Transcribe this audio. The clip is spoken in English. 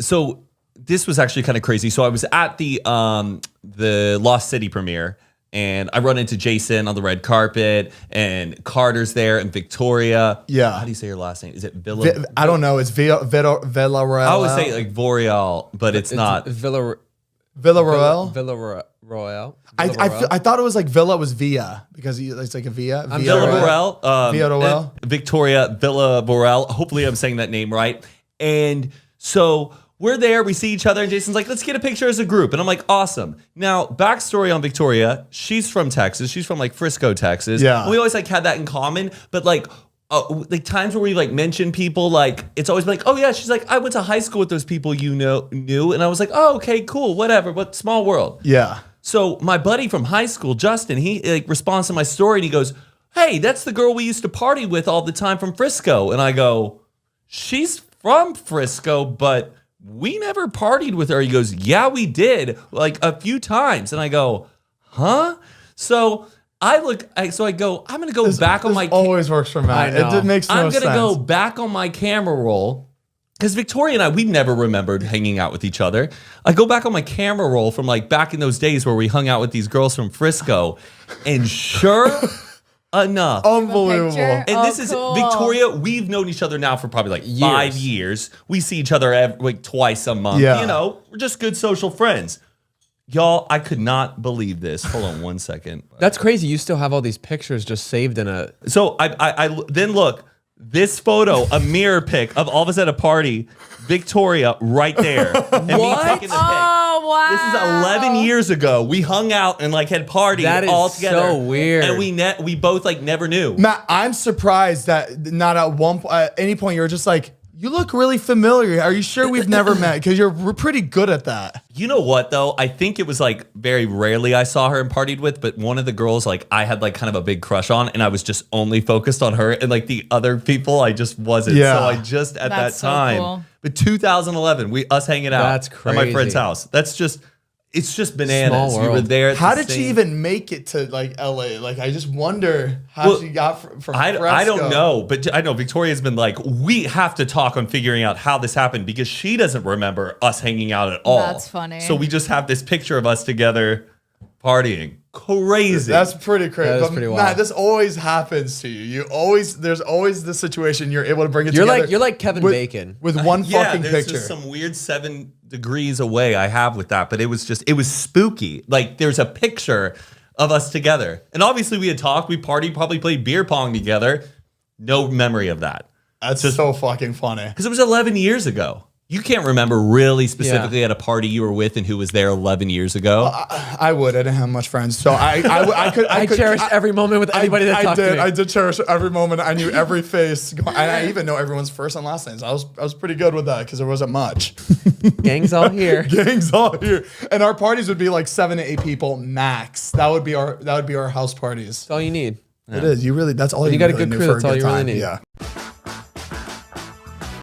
So this was actually kind of crazy. So I was at the Lost City premiere, and I run into Jason on the red carpet, and Carter's there, and Victoria. Yeah. How do you say your last name? Is it Villa? I don't know. It's Villarroel. I always say like Villarroel, but it's not. Villarroel. Villarroel. I thought it was like Villa was Via because it's like a Via. Villarroel. Villarroel. Victoria Villarroel. Hopefully I'm saying that name right. And so we're there, we see each other, and Jason's like, let's get a picture as a group. And I'm like, awesome. Now, backstory on Victoria, she's from Texas. She's from like Frisco, Texas. Yeah. And we always like had that in common, but like times where we like mention people, like it's always been like, oh yeah, she's like, I went to high school with those people knew. And I was like, oh, okay, cool, whatever, but small world. Yeah. So my buddy from high school, Justin, he like responds to my story and he goes, hey, that's the girl we used to party with all the time from Frisco. And I go, she's from Frisco, but we never partied with her. He goes, yeah, we did, like a few times. And I go, huh? So I go, I'm going to go back on my... always works for Matt. It makes no sense. I'm going to go back on my camera roll. Because Victoria and I, we've never remembered hanging out with each other. I go back on my camera roll from like back in those days where we hung out with these girls from Frisco. And sure enough. Unbelievable. And this is Victoria. We've known each other now for probably like 5 years. We see each other like twice a month. Yeah. You know, we're just good social friends. Y'all, I could not believe this. Hold on one second. That's crazy. You still have all these pictures just saved in a... So I then look, this photo, a mirror pic of all of us at a party, Victoria right there. And me taking the pic. Oh, wow. This is 11 years ago. We hung out and like had parties all together. That is so weird. And we both like never knew. Matt, I'm surprised that not at any point you're just like, you look really familiar. Are you sure we've never met? Because we're pretty good at that. You know what though? I think it was like very rarely I saw her and partied with, but one of the girls like I had like kind of a big crush on, and I was just only focused on her, and like the other people I just wasn't. Yeah. So I just at That's that so time, cool. but 2011, us hanging out That's at my friend's crazy. house. It's just bananas. Small We were world. there. At How the did she same- even make it to like LA? Like, I just wonder how she got from Fresco. I don't know, but I know Victoria's been like, we have to talk on figuring out how this happened because she doesn't remember us hanging out at all. That's funny. So we just have this picture of us together partying. Crazy. That's pretty crazy. That is But pretty Matt, wild. this always happens to you. There's always this situation you're able to bring it You're together. you're like Kevin Bacon. with one fucking there's picture. just some weird 7 degrees away I have with that, but it was spooky. Like there's a picture of us together. And obviously we had talked, we partied, probably played beer pong together. No memory of that. That's just so fucking funny. Because it was 11 years ago. You can't remember really specifically at a party you were with and who was there 11 years ago. I would. I didn't have much friends, so I could. I cherished every moment with anybody that talked to me. I did cherish every moment. I knew every face, and I even know everyone's first and last names. I was pretty good with that because there wasn't much. Gang's all here. Gangs all here, and our parties would be like 7 to 8 people max. That would be our house parties. That's all you need. It is. That's all When you you got a really good need crew, for that's all you really time. need. Yeah.